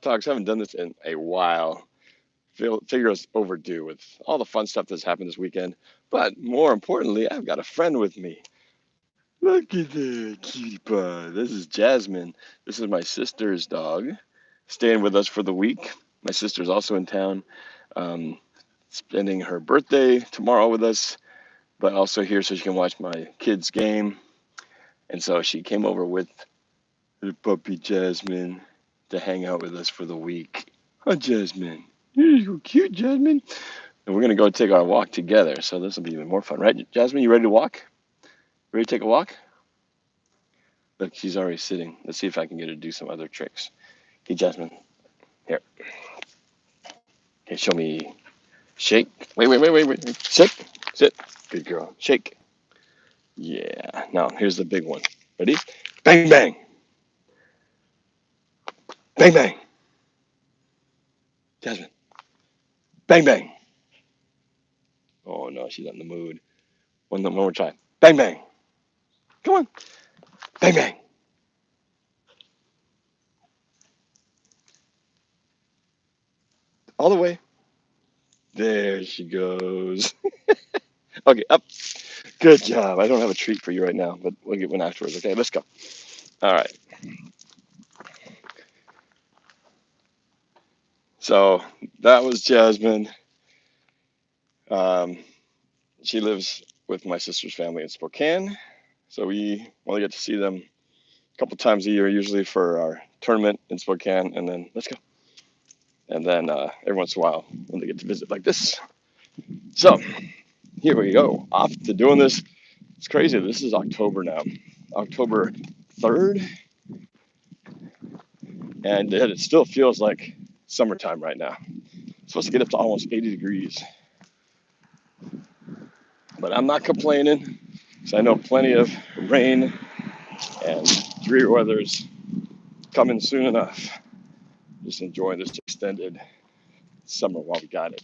talks. I haven't done this in a while. Figure it's overdue with all the fun stuff that's happened this weekend. But more importantly, I've got a friend with me. Look at that cutie pie. This is Jasmine. This is my sister's dog, staying with us for the week. My sister's also in town, um, spending her birthday tomorrow with us, but also here so she can watch my kids' game. And so she came over with the puppy Jasmine to hang out with us for the week. Hi, Jasmine. You're so cute, Jasmine. And we're going to go take our walk together, so this will be even more fun. Right, Jasmine, you ready to walk? Ready to take a walk? Look, she's already sitting. Let's see if I can get her to do some other tricks. Okay, Jasmine. Here. Okay, show me. Shake. Wait. Sit. Sit. Good girl. Shake. Yeah. Now, here's the big one. Ready? Bang, bang. Bang, bang. Jasmine. Bang, bang. Oh, no, she's not in the mood. One more time. Bang, bang. Come on. Bang, bang. All the way. There she goes. Okay, up. Good job. I don't have a treat for you right now, but we'll get one afterwards. Okay, let's go. All right. So that was Jasmine. Um, she lives with my sister's family in Spokane. So we only get to see them a couple times a year, usually for our tournament in Spokane. And then let's go. And then every once in a while, when they get to visit like this. So here we go. Off to doing this. It's crazy. This is October now. October 3rd. And it still feels like summertime right now. It's supposed to get up to almost 80 degrees. But I'm not complaining, because I know plenty of rain and dreary weather's coming soon enough. Just enjoying this extended summer while we got it.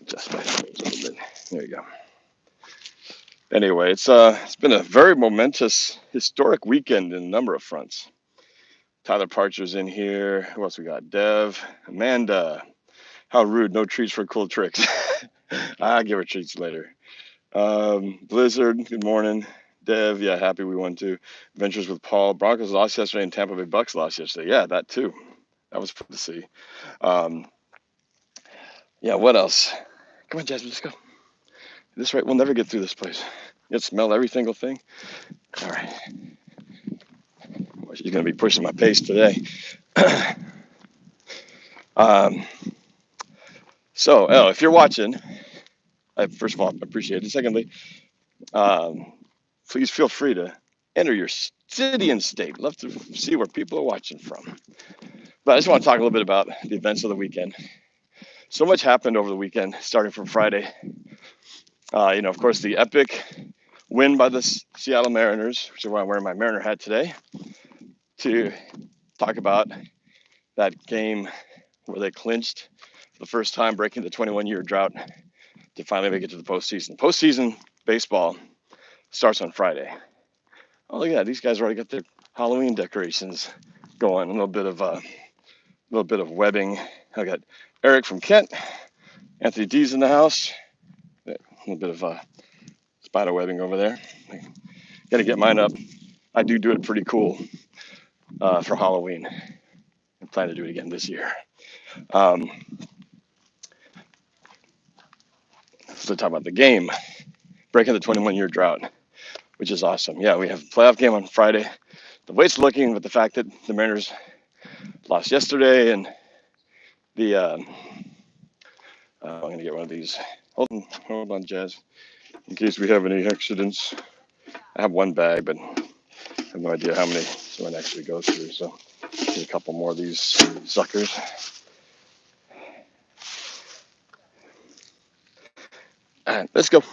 Just my nose a little bit. There you go. Anyway, it's been a very momentous, historic weekend in a number of fronts. Tyler Parcher's in here. Who else we got? Dev, Amanda. How rude! No treats for cool tricks. I'll give her treats later. Blizzard. Good morning. Dev, yeah, happy we won too. Adventures with Paul. Broncos lost yesterday and Tampa Bay Bucks lost yesterday. Yeah, that too. That was fun to see. Um, yeah, what else? Come on, Jasmine, let's go. At this rate, we'll never get through this place. You can smell every single thing. All right. Well, she's going to be pushing my pace today. So, if you're watching, first of all, I appreciate it. Secondly, please feel free to enter your city and state. Love to see where people are watching from. But I just want to talk a little bit about the events of the weekend. So much happened over the weekend, starting from Friday. Of course, the epic win by the Seattle Mariners, which is why I'm wearing my Mariner hat today, to talk about that game where they clinched for the first time, breaking the 21-year drought to finally make it to the postseason. Postseason baseball starts on Friday. Oh, look at that. These guys already got their Halloween decorations going. A little bit of webbing. I got Eric from Kent. Anthony D's in the house. A little bit of spider webbing over there. Got to get mine up. I do it pretty cool for Halloween. I plan to do it again this year. So talk about the game, breaking the 21-year drought, which is awesome. Yeah, we have a playoff game on Friday. The way it's looking with the fact that the Mariners lost yesterday and the I'm going to get one of these. Hold on, Jazz, in case we have any accidents. I have one bag, but I have no idea how many someone actually goes through. So get a couple more of these suckers. All right, let's go.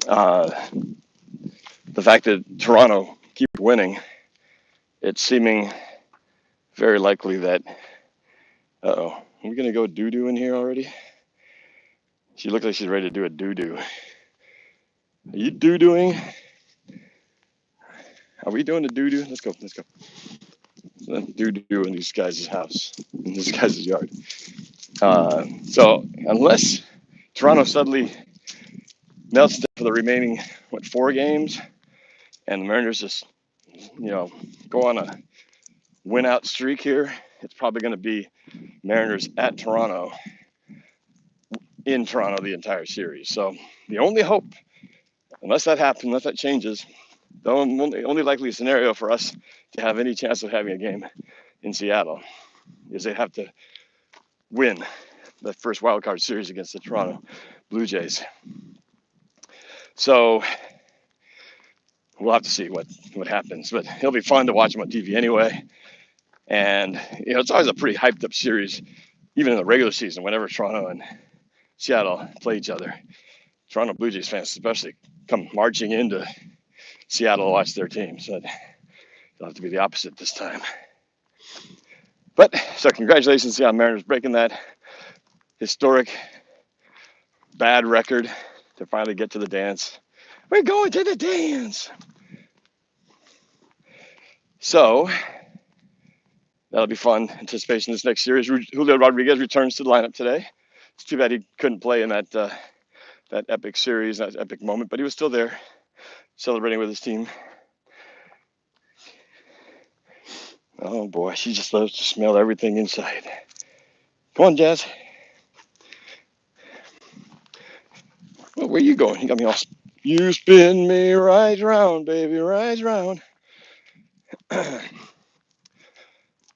The fact that Toronto keeps winning, it's seeming very likely that. Uh-oh, are we going to go doo-doo in here already? She looks like she's ready to do a doo-doo. Are you doo-dooing? Are we doing the doo-doo? Let's go. Doo-doo in these guys' house, in this guy's yard. So unless Toronto suddenly melts down for the remaining, 4 games, and the Mariners just, go on a win-out streak here, it's probably going to be Mariners at Toronto, in Toronto the entire series. So the only hope, unless that happens, unless that changes, the only likely scenario for us to have any chance of having a game in Seattle is they have to win the first wild card series against the Toronto Blue Jays. So we'll have to see what happens, but it'll be fun to watch them on TV anyway. And it's always a pretty hyped up series, even in the regular season. Whenever Toronto and Seattle play each other, Toronto Blue Jays fans especially come marching into Seattle to watch their team. So it'll have to be the opposite this time. But so congratulations to the Mariners breaking that historic bad record to finally get to the dance. We're going to the dance. So that'll be fun. Anticipation this next series. Julio Rodriguez returns to the lineup today. It's too bad he couldn't play in that epic series, that epic moment, but he was still there celebrating with his team. Oh boy, she just loves to smell everything inside. Come on, Jazz. Well, where you going? You got me all. You spin me right round, baby, right round.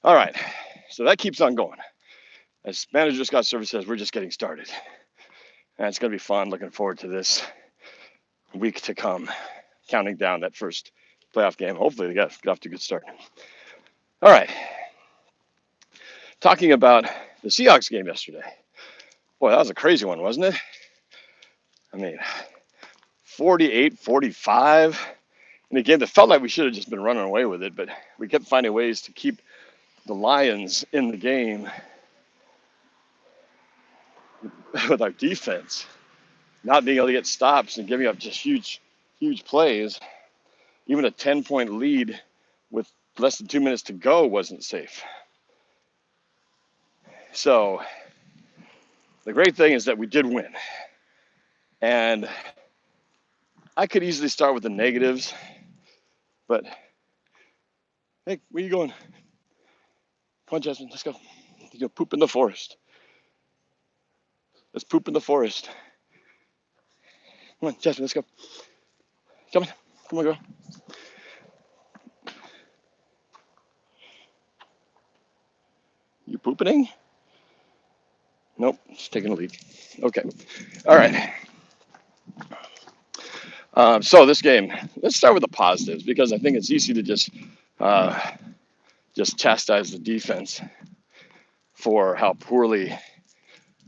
All right, so that keeps on going. As manager Scott Service says, we're just getting started. And it's going to be fun. Looking forward to this week to come, counting down that first playoff game. Hopefully, they get off to a good start. All right. Talking about the Seahawks game yesterday. Boy, that was a crazy one, wasn't it? I mean, 48-45 in a game that felt like we should have just been running away with it, but we kept finding ways to keep the Lions in the game with our defense, not being able to get stops and giving up just huge plays. Even a 10-point lead with less than 2 minutes to go wasn't safe. So the great thing is that we did win. And I could easily start with the negatives, but hey, where you going? Come on, Jasmine, let's go. You go poop in the forest. Let's poop in the forest. Come on, Jasmine, let's go. Come on, girl. You pooping? Nope, she's taking a leak. Okay, all right. So this game, let's start with the positives because I think it's easy to just chastise the defense for how poorly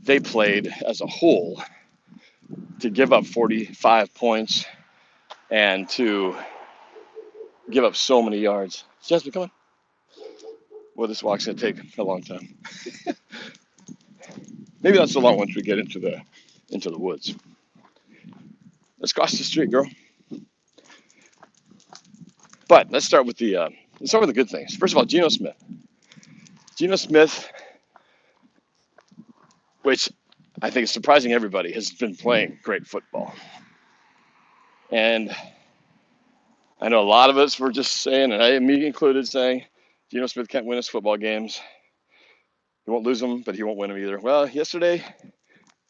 they played as a whole to give up 45 points and to give up so many yards. Jasmine, come on. Well, this walk's gonna take a long time. Maybe not so long once we get into the woods. Let's cross the street, girl. But let's start with the good things. First of all, Geno Smith. Geno Smith, which I think is surprising everybody, has been playing great football. And I know a lot of us were just saying, and I, me included, saying, Geno Smith can't win us football games. He won't lose them, but he won't win them either. Well, yesterday,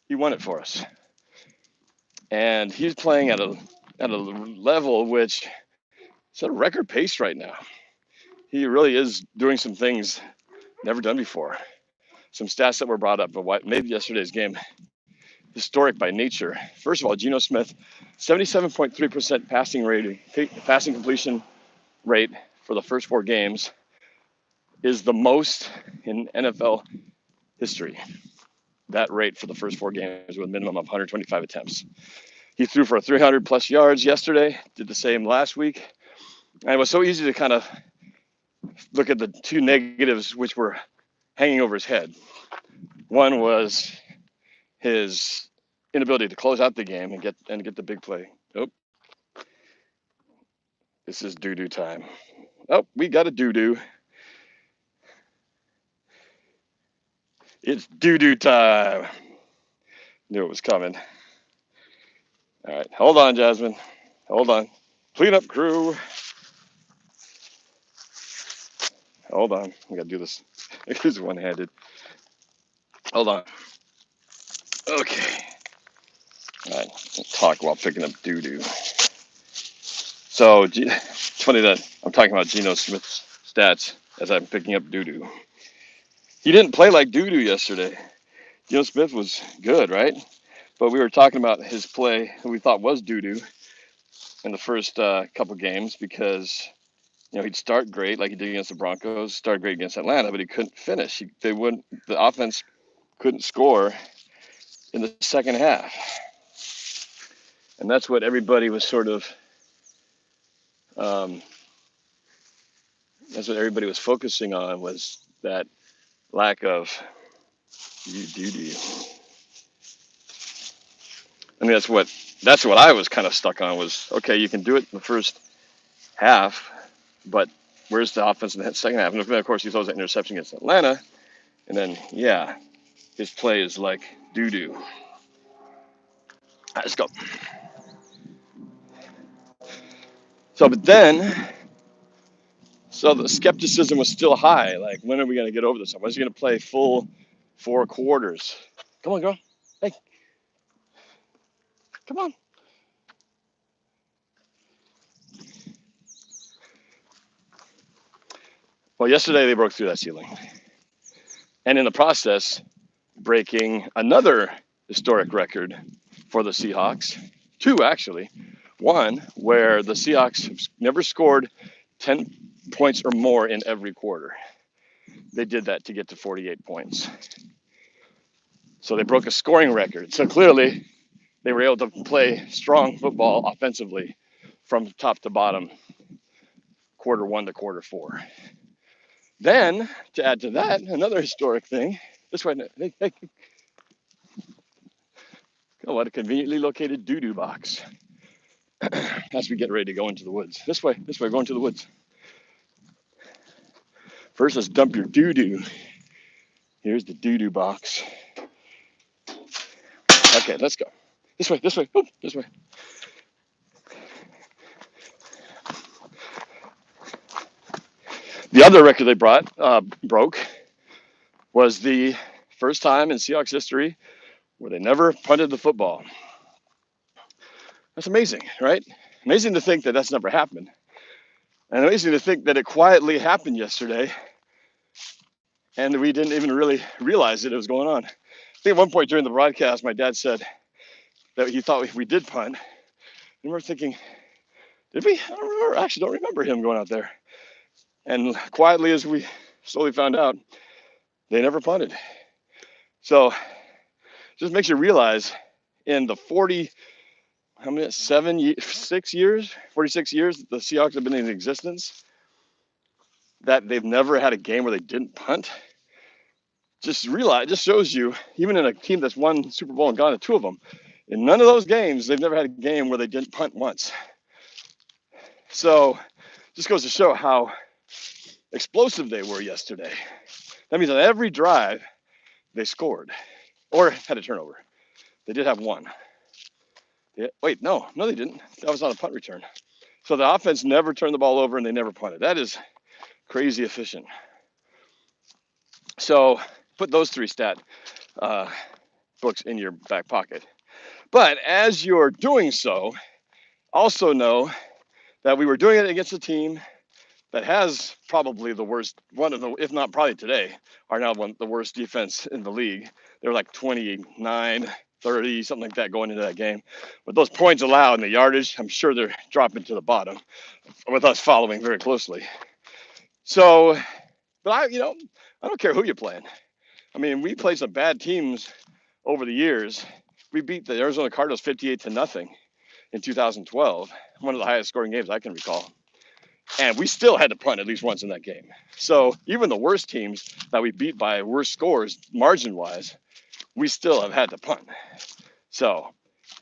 he won it for us. And he's playing at a level which is at a record pace right now. He really is doing some things never done before. Some stats that were brought up of what made yesterday's game historic by nature. First of all, Geno Smith, 77.3% passing completion rate for the first 4 games is the most in NFL history. That rate for the first 4 games with a minimum of 125 attempts. He threw for 300 plus yards yesterday, did the same last week. And it was so easy to kind of look at the 2 negatives which were hanging over his head. One was his inability to close out the game and get the big play. This is doo-doo time. Oh, we got a doo-doo. It's doo-doo time. Knew it was coming. All right, hold on, Jasmine. Hold on. Cleanup crew. Hold on. I got to do this. It's one-handed. Hold on. Okay. All right. I'll talk while picking up doo-doo. So, it's funny that I'm talking about Geno Smith's stats as I'm picking up doo-doo. He didn't play like doo-doo yesterday. Geno Smith was good, right? But we were talking about his play, who we thought was doo-doo in the first couple games because, he'd start great like he did against the Broncos, start great against Atlanta, but he couldn't finish. The offense couldn't score in the second half. And that's what everybody was sort of, that's what everybody was focusing on, was that lack of doo-doo. I mean, that's what I was kind of stuck on was, okay, you can do it in the first half, but where's the offense in the second half? And of course, he throws that interception against Atlanta, and then, his play is like doo-doo. All right, let's go. So the skepticism was still high. Like, when are we going to get over this? When is he going to play full 4 quarters? Come on, girl. Hey. Come on. Well, yesterday they broke through that ceiling. And in the process, breaking another historic record for the Seahawks. 2, actually. 1, where the Seahawks have never scored 10 points or more in every quarter. They did that to get to 48 points. So they broke a scoring record. So clearly, they were able to play strong football offensively from top to bottom, quarter 1 to quarter 4. Then, to add to that, another historic thing. This way, hey. Oh, what a conveniently located doo-doo box. As we get ready to go into the woods. This way, go into the woods. First, let's dump your doo-doo. Here's the doo-doo box. Okay, let's go. This way. Oop, this way. The other record they broke was the first time in Seahawks history where they never punted the football. That's amazing, right? Amazing to think that that's never happened. And amazing to think that it quietly happened yesterday and we didn't even really realize that it was going on. I think at one point during the broadcast, my dad said that he thought we did punt. And we're thinking, did we? I actually don't remember him going out there. And quietly, as we slowly found out, they never punted. So it just makes you realize in the 46 years that the Seahawks have been in existence, that they've never had a game where they didn't punt. Just shows you, even in a team that's won Super Bowl and gone to 2 of them, in none of those games, they've never had a game where they didn't punt once. So just goes to show how explosive they were yesterday. That means on every drive, they scored or had a turnover. They did have 1. Yeah, wait, no, they didn't. That was on a punt return. So the offense never turned the ball over and they never punted. That is crazy efficient. So put those 3 stat books in your back pocket. But as you're doing so, also know that we were doing it against a team that has probably the worst, one of the, if not probably today, are now the worst defense in the league. They're like 29, 30, something like that going into that game. With those points allowed and the yardage, I'm sure they're dropping to the bottom with us following very closely. So, but I don't care who you're playing. I mean, we played some bad teams over the years. We beat the Arizona Cardinals 58-0 in 2012, one of the highest scoring games I can recall. And we still had to punt at least once in that game. So even the worst teams that we beat by worse scores, margin-wise, we still have had to punt. So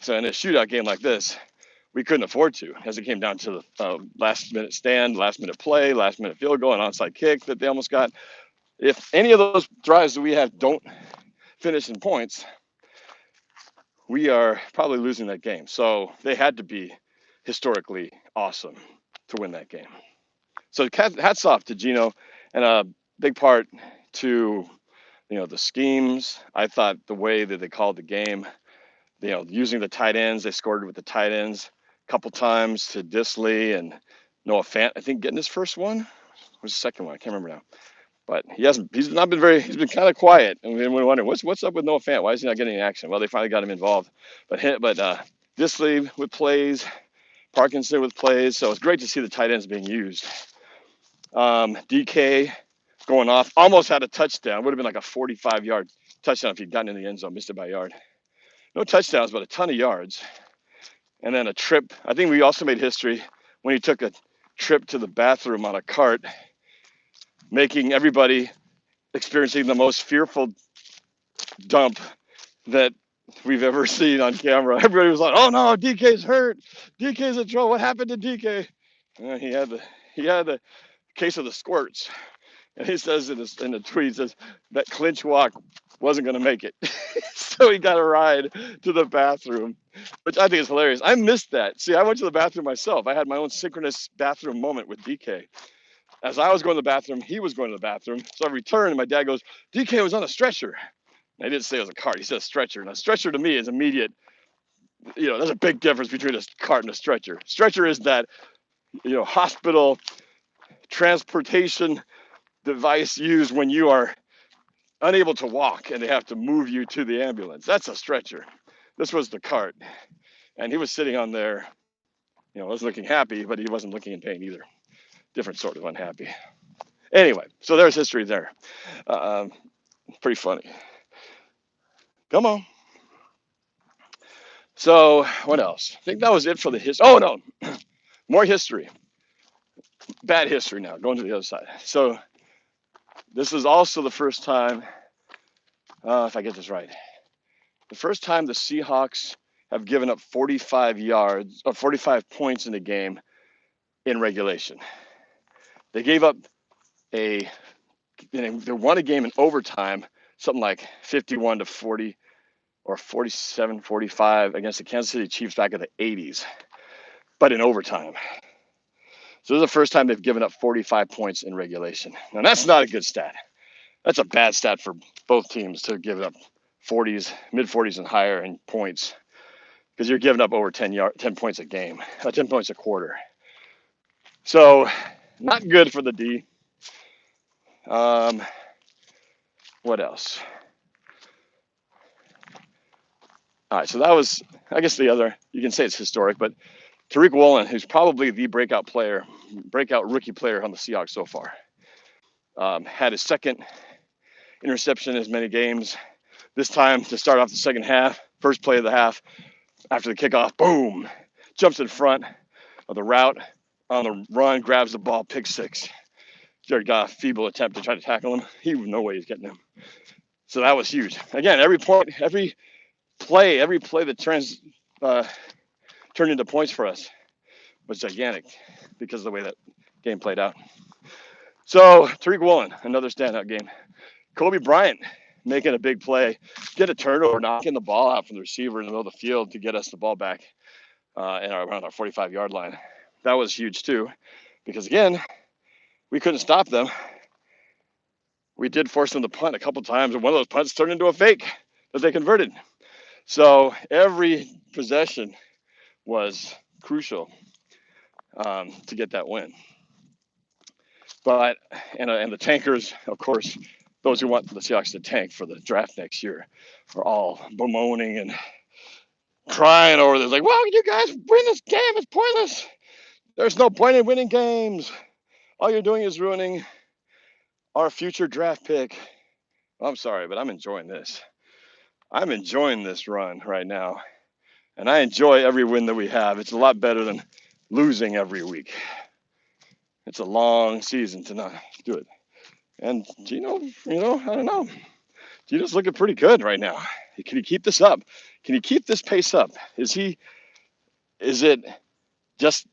in a shootout game like this, we couldn't afford to, as it came down to the last minute stand, last minute play, last minute field goal, and onside kick that they almost got. If any of those drives that we have don't finish in points, we are probably losing that game. So they had to be historically awesome to win that game. So hats off to Gino, and a big part to the schemes. I thought the way that they called the game, using the tight ends, they scored with the tight ends a couple times to Disley and Noah Fant. I think getting his first one was the second one. I can't remember now. But he's been kind of quiet. And we're wondering, what's up with Noah Fant? Why is he not getting any action? Well, they finally got him involved. But Disley with plays, Parkinson with plays. So it's great to see the tight ends being used. DK going off, almost had a touchdown. Would have been like a 45-yard touchdown if he'd gotten in the end zone, missed it by a yard. No touchdowns, but a ton of yards. And then a trip. I think we also made history when he took a trip to the bathroom on a cart, making everybody experiencing the most fearful dump that we've ever seen on camera. Everybody was like, "Oh no, DK's hurt. DK's in trouble. What happened to DK?" He had the case of the squirts, and he says in the tweet, he says that clinch walk wasn't going to make it, so he got a ride to the bathroom, which I think is hilarious. I missed that. See, I went to the bathroom myself. I had my own synchronous bathroom moment with DK. As I was going to the bathroom, he was going to the bathroom. So I returned, and my dad goes, "DK was on a stretcher." And I didn't say it was a cart. He said a stretcher. And a stretcher to me is immediate. There's a big difference between a cart and a stretcher. Stretcher is that, hospital transportation device used when you are unable to walk and they have to move you to the ambulance. That's a stretcher. This was the cart. And he was sitting on there, was looking happy, but he wasn't looking in pain either. Different sort of unhappy. Anyway, so there's history there. Pretty funny. Come on. So what else? I think that was it for the history. Oh, no. More history. Bad history now. Going to the other side. So this is also the first time, if I get this right, the first time the Seahawks have given up 45 points in a game in regulation. They gave up they won a game in overtime, something like 51-40 or 47-45 against the Kansas City Chiefs back in the 80s, but in overtime. So this is the first time they've given up 45 points in regulation. Now that's not a good stat. That's a bad stat for both teams to give up 40s, mid-40s and higher in points, because you're giving up over 10 points a game, 10 points a quarter. So not good for the D. What else? All right, so that was, I guess, the other, you can say it's historic, but Tariq Woolen, who's probably the breakout rookie player on the Seahawks so far, had his second interception in as many games. This time to start off the second half, first play of the half, after the kickoff, boom, jumps in front of the route on the run, grabs the ball, pick six. Jared got a feeble attempt to try to tackle him. He was no way he's getting him. So that was huge. Again, every play that turned into points for us was gigantic because of the way that game played out. So Tariq Woolen, another standout game. Kobe Bryant making a big play, get a turnover, knocking the ball out from the receiver in the middle of the field to get us the ball back around our 45-yard line. That was huge too, because again, we couldn't stop them. We did force them to punt a couple times, and one of those punts turned into a fake that they converted. So every possession was crucial to get that win. But and the tankers, of course, those who want the Seahawks to tank for the draft next year, are all bemoaning and crying over this. Like, well, you guys win this game. It's pointless. There's no point in winning games. All you're doing is ruining our future draft pick. I'm sorry, but I'm enjoying this. I'm enjoying this run right now. And I enjoy every win that we have. It's a lot better than losing every week. It's a long season to not do it. And Gino, I don't know. Gino's looking pretty good right now. Can he keep this up? Can he keep this pace up? Is he Is it just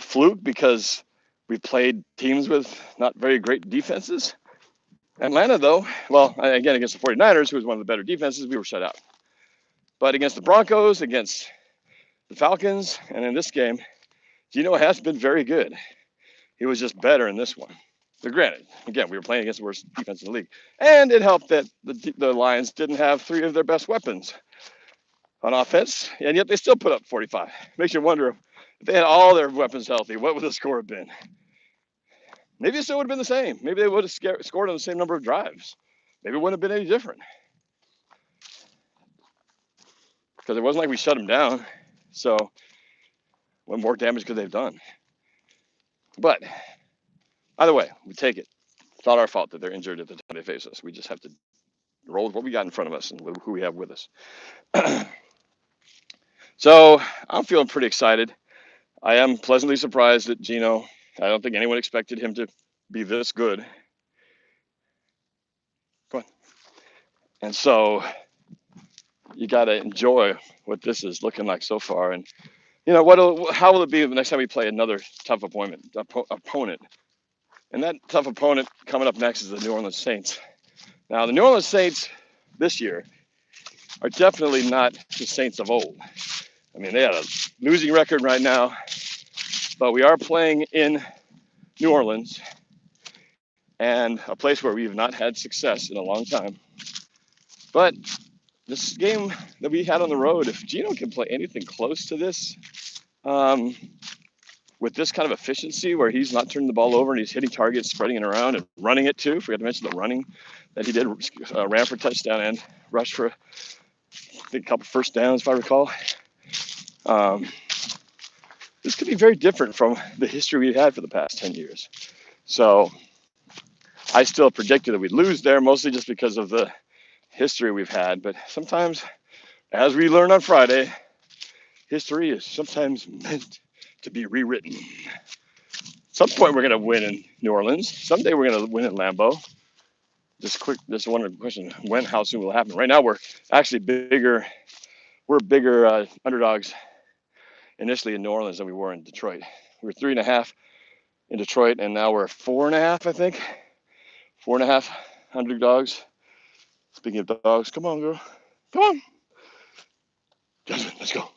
fluke because we played teams with not very great defenses? Atlanta, though, well, again, against the 49ers, who was one of the better defenses, we were shut out. But against the Broncos, against the Falcons, and in this game, Geno has been very good. He was just better in this one. But granted, again, we were playing against the worst defense in the league. And it helped that the Lions didn't have three of their best weapons on offense, and yet they still put up 45. Makes you wonder if they had all their weapons healthy, what would the score have been? Maybe it still would have been the same. Maybe they would have scored on the same number of drives. Maybe it wouldn't have been any different. Because it wasn't like we shut them down. So what more damage could they have done? But either way, we take it. It's not our fault that they're injured at the time they face us. We just have to roll with what we got in front of us and who we have with us. So I'm feeling pretty excited. I am pleasantly surprised that Geno, I don't think anyone expected him to be this good. Come on. And so you got to enjoy what this is looking like so far. And, how will it be the next time we play another tough opponent? And that tough opponent coming up next is the New Orleans Saints. Now, the New Orleans Saints this year are definitely not the Saints of old. I mean, they had a losing record right now, but we are playing in New Orleans and a place where we have not had success in a long time. But this game that we had on the road, if Geno can play anything close to this, with this kind of efficiency where he's not turning the ball over and he's hitting targets, spreading it around and running it too. Forgot to mention the running that he did, ran for a touchdown and rushed for, I think, a couple first downs, if I recall. This could be very different from the history we've had for the past 10 years. So I still predicted that we'd lose there, mostly just because of the history we've had. But sometimes, as we learned on Friday, history is sometimes meant to be rewritten. At some point, we're going to win in New Orleans. Someday, we're going to win in Lambeau. Just one question: when? How soon will it happen? Right now, we're actually bigger. We're bigger underdogs initially in New Orleans than we were in Detroit. We were 3.5 in Detroit, and now we're 4.5. I think 4.5 underdogs. Speaking of dogs, come on, girl, come on, Jasmine, let's go.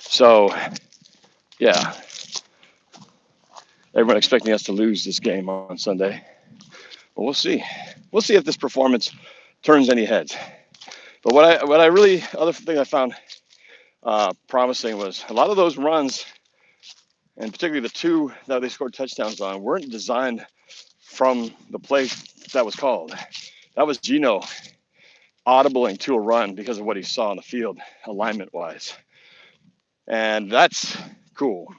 So, yeah, everyone expecting us to lose this game on Sunday. But we'll see. We'll see if this performance turns any heads. But other thing I found promising was a lot of those runs, and particularly the two that they scored touchdowns on, weren't designed from the play that was called. That was Geno audibling to a run because of what he saw on the field, alignment-wise. And that's cool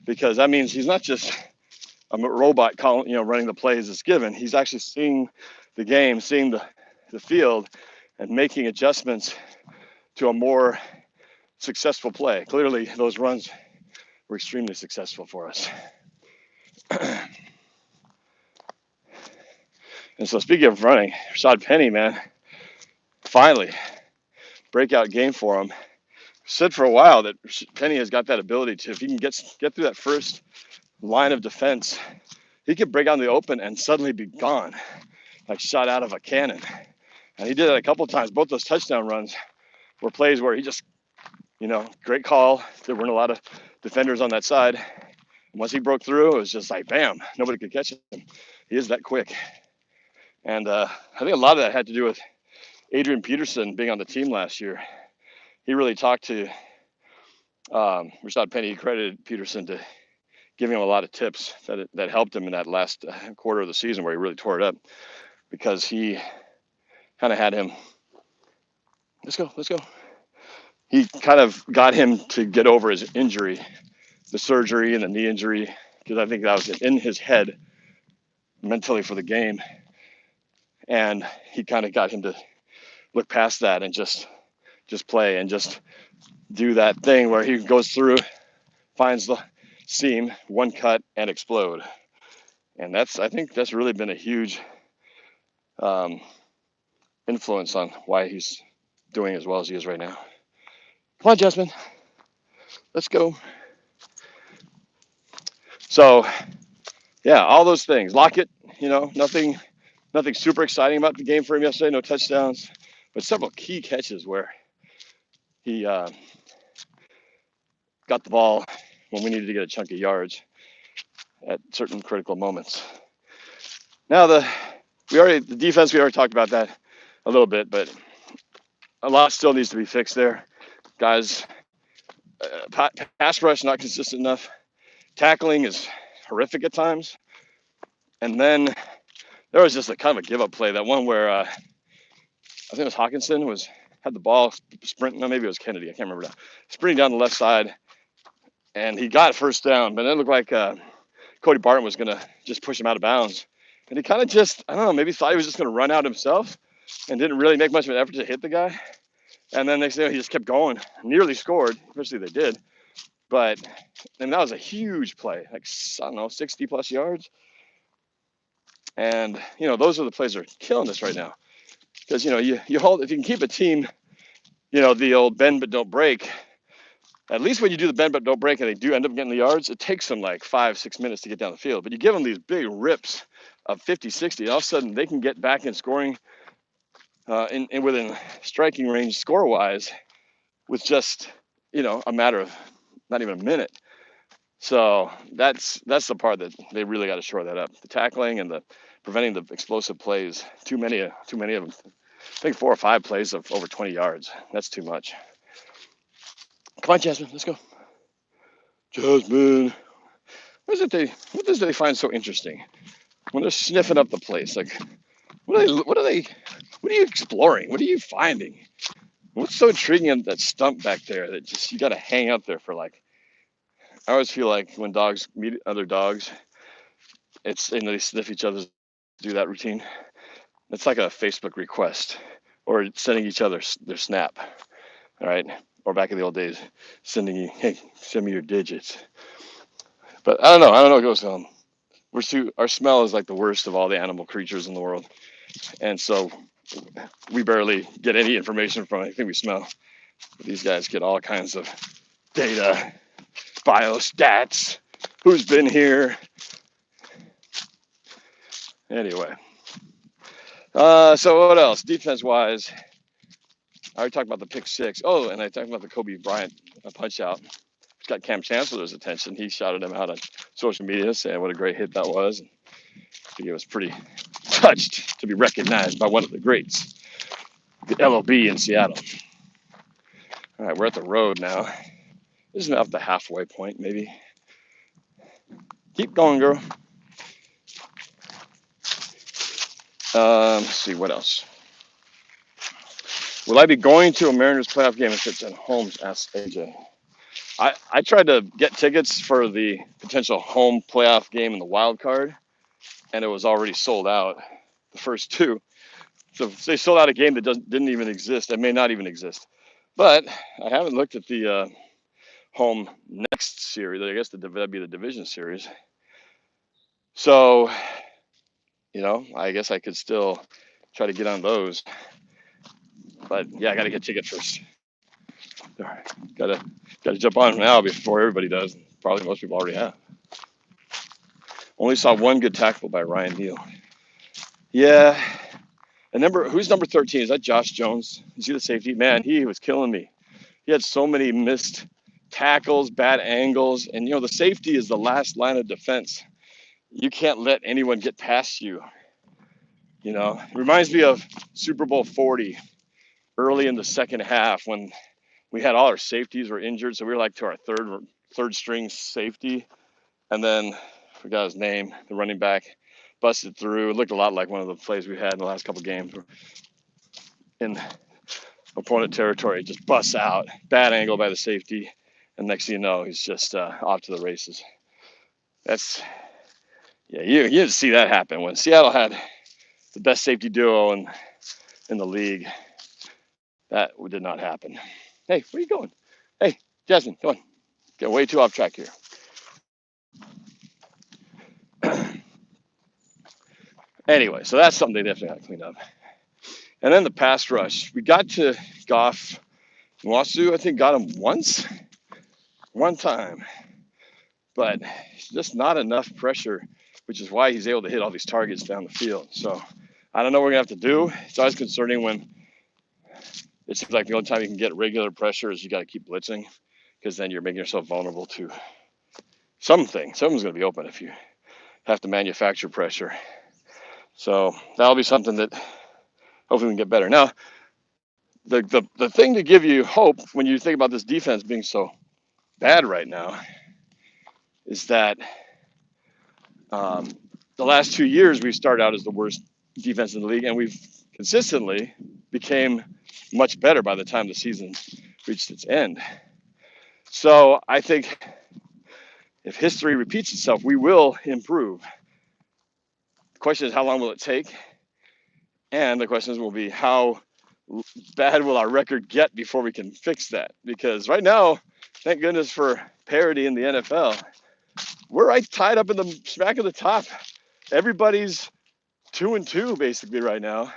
because that means he's not just a robot running the plays as given. He's actually seeing the game, seeing the field, and making adjustments to a more successful play. Clearly, those runs were extremely successful for us. And so, speaking of running, Rashad Penny, man, finally, breakout game for him. Said for a while that Penny has got that ability to, if he can get through that first line of defense, he could break out in the open and suddenly be gone, like shot out of a cannon. And he did it a couple of times. Both those touchdown runs were plays where he just, great call. There weren't a lot of defenders on that side. And once he broke through, it was just like, bam, nobody could catch him. He is that quick. And I think a lot of that had to do with Adrian Peterson being on the team last year. He really talked to Rashad Penny. He credited Peterson to giving him a lot of tips that helped him in that last quarter of the season where he really tore it up, because he kind of had him, let's go. He kind of got him to get over his injury, the surgery and the knee injury, because I think that was in his head mentally for the game. And he kind of got him to look past that and just play and just do that thing where he goes through, finds the seam, one cut, and explode. And I think that's really been a huge influence on why he's doing as well as he is right now. Come on, Jasmine. Let's go. So, yeah, all those things. Lockett, nothing super exciting about the game for him yesterday. No touchdowns, but several key catches where he got the ball when we needed to get a chunk of yards at certain critical moments. Now the defense, we already talked about that a little bit, but a lot still needs to be fixed there. Guys, pass rush not consistent enough. Tackling is horrific at times. And then there was just a kind of a give up play. That one where I think it was Hawkinson had the ball sprinting. No, maybe it was Kennedy. I can't remember now. Sprinting down the left side, and he got first down. But it looked like Cody Barton was going to just push him out of bounds. And he kind of just, I don't know, maybe thought he was just going to run out himself and didn't really make much of an effort to hit the guy. And then next thing he just kept going, nearly scored. Eventually they did. But that was a huge play, like, I don't know, 60 plus yards. And, those are the plays that are killing us right now. Because, you hold, if you can keep a team, the old bend but don't break, at least when you do the bend but don't break and they do end up getting the yards, it takes them like 5-6 minutes to get down the field. But you give them these big rips of 50, 60, and all of a sudden they can get back in scoring in within striking range score-wise with just, a matter of not even a minute. So that's the part that they really got to shore that up. The tackling and the preventing the explosive plays. Too many of them. I think 4 or 5 plays of over 20 yards. That's too much. Come on, Jasmine, let's go. Jasmine. What does they find so interesting when they're sniffing up the place? Like, what are you exploring? What are you finding? What's so intriguing in that stump back there that just you got to hang out there for like? I always feel like when dogs meet other dogs, they sniff each other's, do that routine. It's like a Facebook request or sending each other their snap, all right? Or back in the old days, hey, send me your digits. But I don't know what goes on. Our smell is like the worst of all the animal creatures in the world. And so we barely get any information from anything we smell. But these guys get all kinds of data, biostats, who's been here. Anyway. So what else? Defense-wise, I already talked about the pick 6. Oh, and I talked about the Kobe Bryant punch out. Which got Cam Chancellor's attention. He shouted him out on social media saying what a great hit that was. I think he was pretty touched to be recognized by one of the greats, the LOB in Seattle. All right, we're at the road now. This is about the halfway point, maybe. Keep going, girl. Let's see, what else? Will I be going to a Mariners playoff game if it's at home? Asked AJ. I tried to get tickets for the potential home playoff game in the wild card, and it was already sold out, the first 2. So they sold out a game that didn't even exist. It may not even exist. But I haven't looked at the home next series. I guess that'd be the division series. So, I guess I could still try to get on those. But yeah, I got to get tickets first. Got to jump on now before everybody does. Probably most people already have. Only saw one good tackle by Ryan Neal. Yeah. And who's number 13? Is that Josh Jones? Is he the safety? Man, he was killing me. He had so many missed tackles, bad angles. And, the safety is the last line of defense. You can't let anyone get past you. It reminds me of Super Bowl 40 early in the second half when we had all our safeties were injured. So we were like to our third string safety. And then I forgot his name, the running back busted through. It looked a lot like one of the plays we had in the last couple games. In opponent territory, just busts out, bad angle by the safety, and next thing you know, he's just off to the races. You didn't see that happen when Seattle had the best safety duo in the league. That did not happen. Hey, where are you going? Hey, Jasmine, come on. Get way too off track here. Anyway, so that's something they definitely got to clean up. And then the pass rush. We got to Goff. Wasu, I think, got him one time. But just not enough pressure, which is why he's able to hit all these targets down the field. So I don't know what we're going to have to do. It's always concerning when it seems like the only time you can get regular pressure is you got to keep blitzing, because then you're making yourself vulnerable to something. Something's going to be open if you have to manufacture pressure. So that'll be something that hopefully we can get better. Now, the thing to give you hope when you think about this defense being so bad right now is that the last 2 years we've started out as the worst defense in the league, and we've consistently became much better by the time the season reached its end. So I think if history repeats itself, we will improve. The question is, how long will it take? And the question will be, how bad will our record get before we can fix that? Because right now, thank goodness for parity in the NFL, we're right tied up in the smack of the top. Everybody's 2-2 basically right now.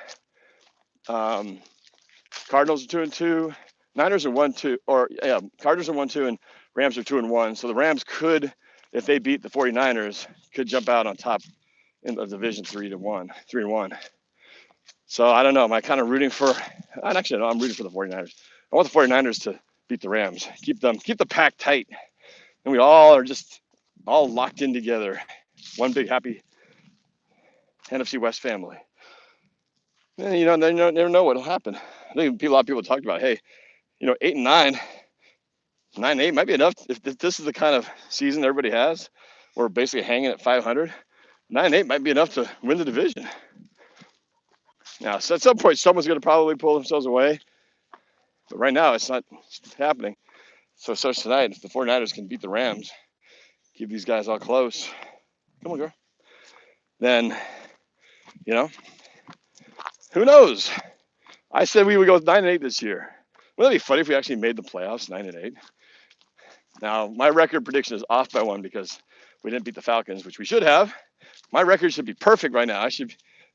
Cardinals are 2-2, Niners are 1-2, Cardinals are 1-2, and Rams are 2-1. So the Rams could, if they beat the 49ers, could jump out on top in the division 3-1. So I don't know. Am I kind of rooting for? Actually, no, I'm rooting for the 49ers. I want the 49ers to beat the Rams. Keep the pack tight, and we all are just all locked in together. One big happy NFC West family. And you never know what'll happen. I think a lot of people talked about, hey, 8-9, 9-8 might be enough if this is the kind of season everybody has. We're basically hanging at 500. 9-8 might be enough to win the division. Now, so at some point, someone's going to probably pull themselves away. But right now, it's not happening. So it starts tonight. If the 49ers can beat the Rams, keep these guys all close. Come on, girl. Then, who knows? I said we would go 9-8 this year. Wouldn't it be funny if we actually made the playoffs 9-8? Now, my record prediction is off by one because we didn't beat the Falcons, which we should have. My record should be perfect right now.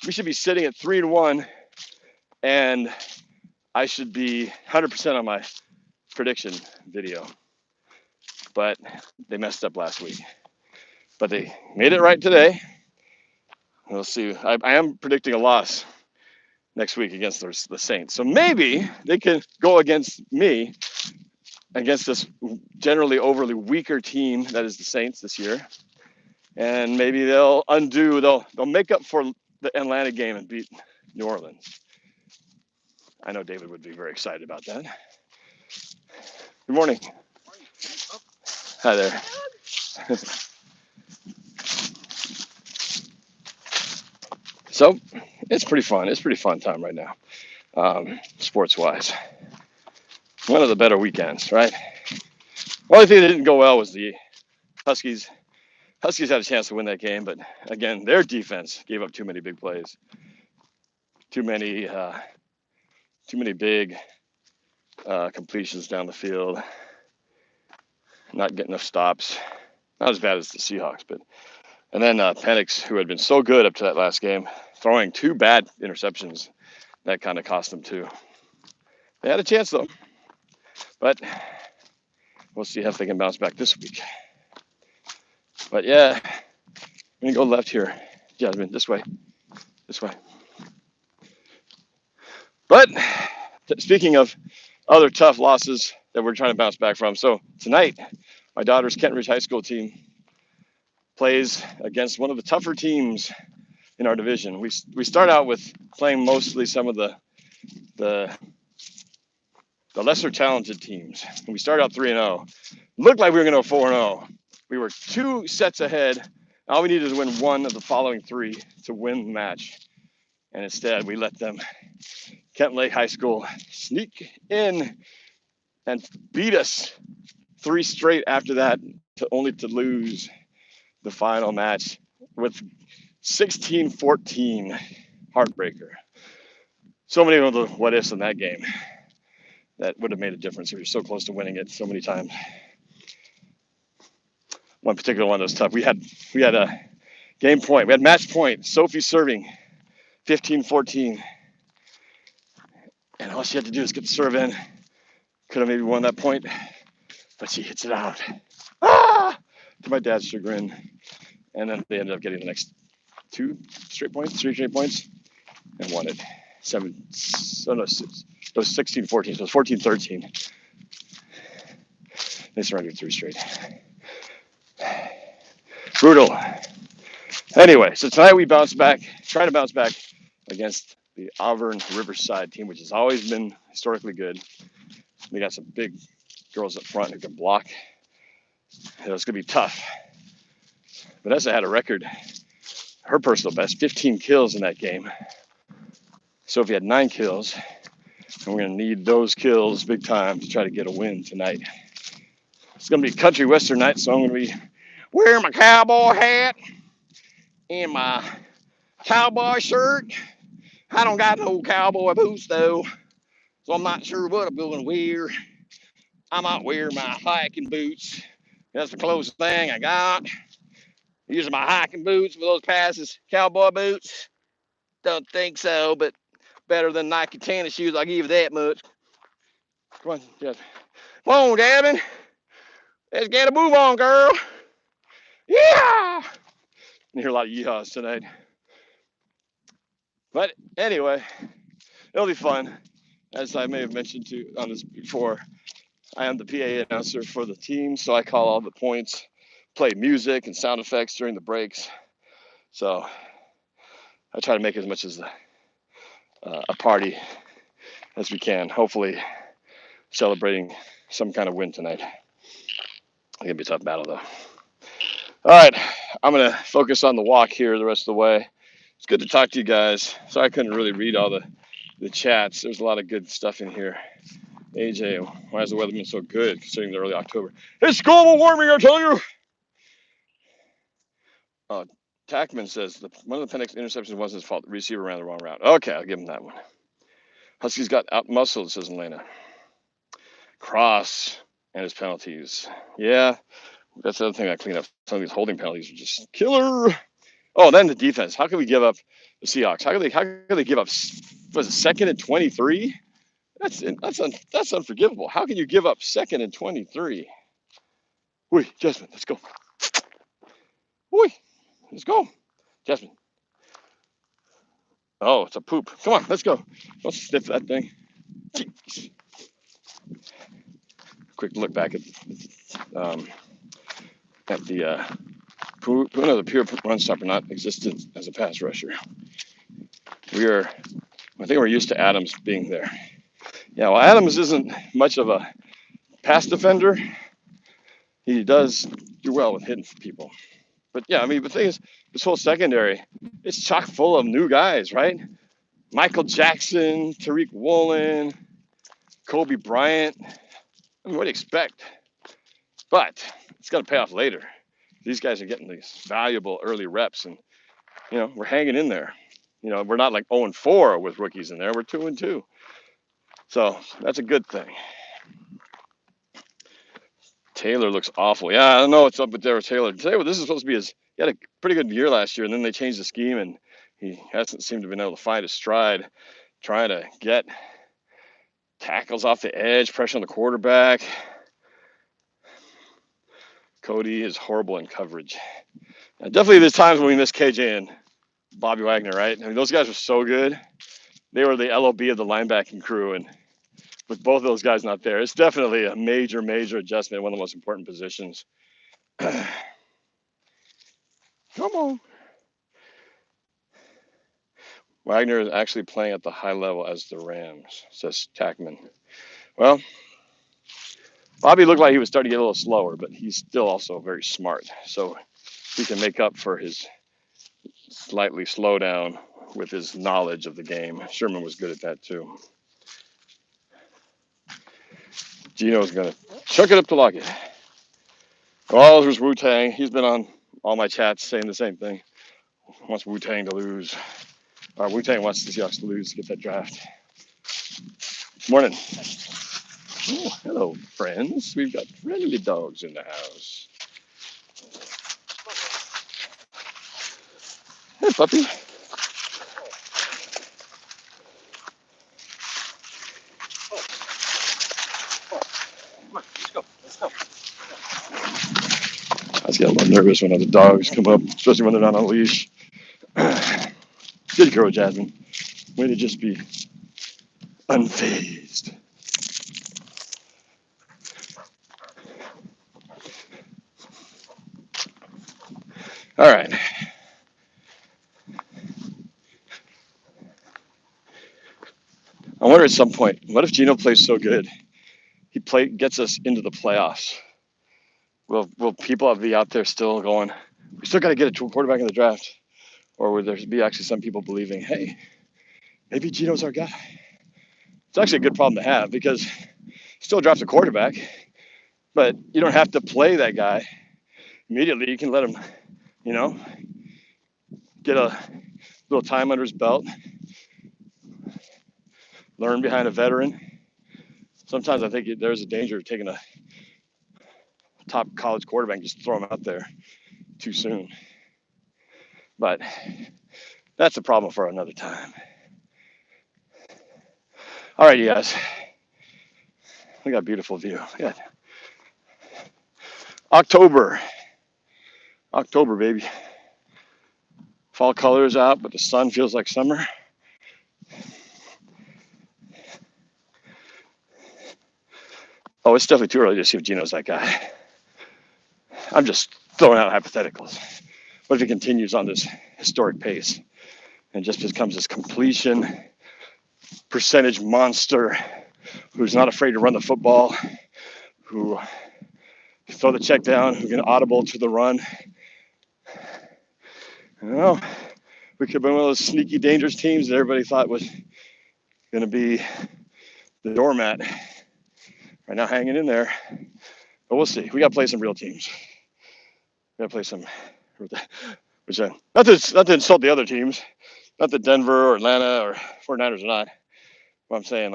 We should be sitting at 3-1, and I should be 100% on my prediction video. But they messed up last week. But they made it right today. We'll see. I am predicting a loss next week against the Saints. So maybe they can go against me, against this generally overly weaker team that is the Saints this year. And maybe they'll make up for the Atlanta game and beat New Orleans. I know David would be very excited about that. Good morning. Hi there. So it's pretty fun. It's a pretty fun time right now, sports-wise. One of the better weekends, right? The only thing that didn't go well was the Huskies. Huskies had a chance to win that game, but again, their defense gave up too many big plays, too many big completions down the field, not getting enough stops. Not as bad as the Seahawks, but and then Penix, who had been so good up to that last game, throwing 2 bad interceptions, that kind of cost them too. They had a chance though, but we'll see if they can bounce back this week. But yeah, I'm gonna go left here, Jasmine. This way. But speaking of other tough losses that we're trying to bounce back from, so tonight, my daughter's Kent Ridge High School team plays against one of the tougher teams in our division. We start out with playing mostly some of the lesser talented teams. And we started out 3-0. Looked like we were going to go 4-0. We were 2 sets ahead. All we needed to win 1 of the following 3 to win the match. And instead, we let them, Kent Lake High School, sneak in and beat us 3 straight after that, only to lose the final match with 16-14. Heartbreaker. So many of the what ifs in that game that would have made a difference if you're so close to winning it so many times. One particular one that was tough. We had a game point. We had match point. Sophie serving 15-14. And all she had to do is get the serve in. Could have maybe won that point, but she hits it out. Ah! To my dad's chagrin. And then they ended up getting the next 3 straight points, and won it. 16-14, so it was 14-13. They surrendered 3 straight. Brutal. Anyway, so tonight we try to bounce back against the Auburn Riverside team, which has always been historically good. They got some big girls up front who can block. It's going to be tough. Vanessa had a record, her personal best, 15 kills in that game. Sophie had 9 kills, and we're going to need those kills big time to try to get a win tonight. It's going to be country western night, so I'm going to be wearing my cowboy hat and my cowboy shirt. I don't got no cowboy boots though, so I'm not sure what I'm going to wear. I might wear my hiking boots. That's the closest thing I got. Using my hiking boots for those passes. Cowboy boots? Don't think so, but better than Nike tennis shoes. I'll give you that much. Come on, Jasmine. Come on, Jasmine. Let's get a move on, girl. Yeah! You hear a lot of yeehaws tonight. But anyway, it'll be fun. As I may have mentioned on this before, I am the PA announcer for the team, so I call all the points, play music and sound effects during the breaks. So I try to make as much as a party as we can. Hopefully celebrating some kind of win tonight. It's going to be a tough battle, though. All right, I'm going to focus on the walk here the rest of the way. It's good to talk to you guys. Sorry I couldn't really read all the chats. There's a lot of good stuff in here. AJ, why has the weather been so good considering the early October? It's global warming, I tell you. Tackman says one of the Penix interceptions wasn't his fault. The receiver ran the wrong route. Okay, I'll give him that one. Huskies got out-muscled, says Elena. Cross and his penalties. Yeah, that's the other thing I clean up. Some of these holding penalties are just killer. Oh, then the defense. How can we give up the Seahawks? How can they give up? Was it 2nd and 23? That's unforgivable. How can you give up 2nd and 23? Wait, Jasmine, let's go. Wait, let's go, Jasmine. Oh, it's a poop. Come on, let's go. Let's sniff that thing. Jeez. Quick look back at the Puna, the pure run stopper, not existed as a pass rusher. I think we're used to Adams being there. Yeah, well, Adams isn't much of a pass defender. He does do well with hitting people. But yeah, I mean, the thing is, this whole secondary, it's chock full of new guys, right? Michael Jackson, Tariq Woolen, Kobe Bryant. I mean, what do you expect? But it's going to pay off later. These guys are getting these valuable early reps, and, we're hanging in there. We're not like 0-4 with rookies in there. We're 2-2. So that's a good thing. Taylor looks awful. Yeah, I don't know what's up with Taylor. This is supposed to be he had a pretty good year last year, and then they changed the scheme, and he hasn't seemed to have been able to find his stride, trying to get tackles off the edge, pressure on the quarterback. Cody is horrible in coverage. Now, definitely there's times when we miss KJ and Bobby Wagner, right? I mean, those guys were so good. They were the LOB of the linebacking crew, and with both of those guys not there, it's definitely a major, major adjustment, one of the most important positions. Come on. Wagner is actually playing at the high level as the Rams, says Tackman. Well, Bobby looked like he was starting to get a little slower, but he's still also very smart. So he can make up for his slightly slow down with his knowledge of the game. Sherman was good at that too. Gino's going to chuck it up to Lockett. Oh, there's Wu-Tang. He's been on all my chats saying the same thing. Wants Wu-Tang to lose. Wu-Tang wants the Seahawks to lose to get that draft. Morning. Oh, hello, friends. We've got friendly dogs in the house. Hey, puppy. I just get a little nervous when other dogs come up, especially when they're not on a leash. Good girl, Jasmine. Way to just be unfazed. All right. I wonder at some point, what if Geno plays so good, gets us into the playoffs? Will people be out there still going, we still got to get a quarterback in the draft? Or would there be actually some people believing, hey, maybe Geno's our guy? It's actually a good problem to have because still draft a quarterback, but you don't have to play that guy immediately. You can let him, get a little time under his belt, learn behind a veteran. Sometimes I think there's a danger of taking a top college quarterback and just throw him out there too soon. But that's a problem for another time. All right, you guys. We got a beautiful view. Yeah. October, baby. Fall colors out, but the sun feels like summer. Oh, it's definitely too early to see if Geno's that guy. I'm just throwing out hypotheticals. What if he continues on this historic pace and just becomes this completion percentage monster who's not afraid to run the football, who throw the check down, who can audible to the run? I don't know. We could have been one of those sneaky, dangerous teams that everybody thought was going to be the doormat. Right now, hanging in there. But we'll see. We got to play some real teams. We got to play some. Not to insult the other teams. Not that Denver or Atlanta or 49ers are not. But I'm saying,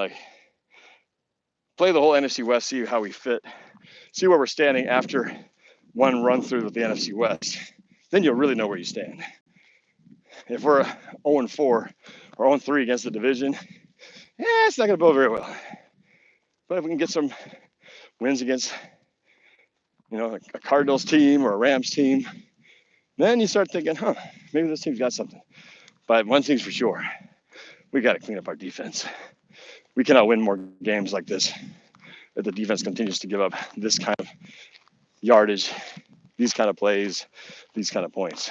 play the whole NFC West, see how we fit, see where we're standing after one run through with the NFC West. Then you'll really know where you stand. If we're 0-4 or 0-3 against the division, it's not going to go very well. But if we can get some wins against, a Cardinals team or a Rams team, then you start thinking, maybe this team's got something. But one thing's for sure, we got to clean up our defense. We cannot win more games like this if the defense continues to give up this kind of yardage, these kind of plays, these kind of points.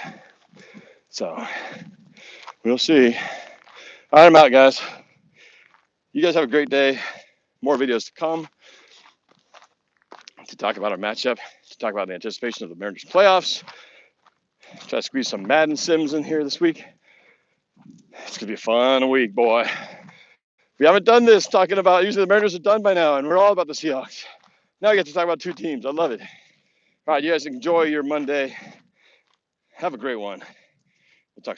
So we'll see. All right, I'm out, guys. You guys have a great day. More videos to come to talk about our matchup, to talk about the anticipation of the Mariners playoffs. Try to squeeze some Madden Sims in here this week. It's going to be a fun week, boy. We haven't done this talking about, usually the Mariners are done by now, and we're all about the Seahawks. Now we get to talk about two teams. I love it. All right, you guys enjoy your Monday. Have a great one. We'll talk soon.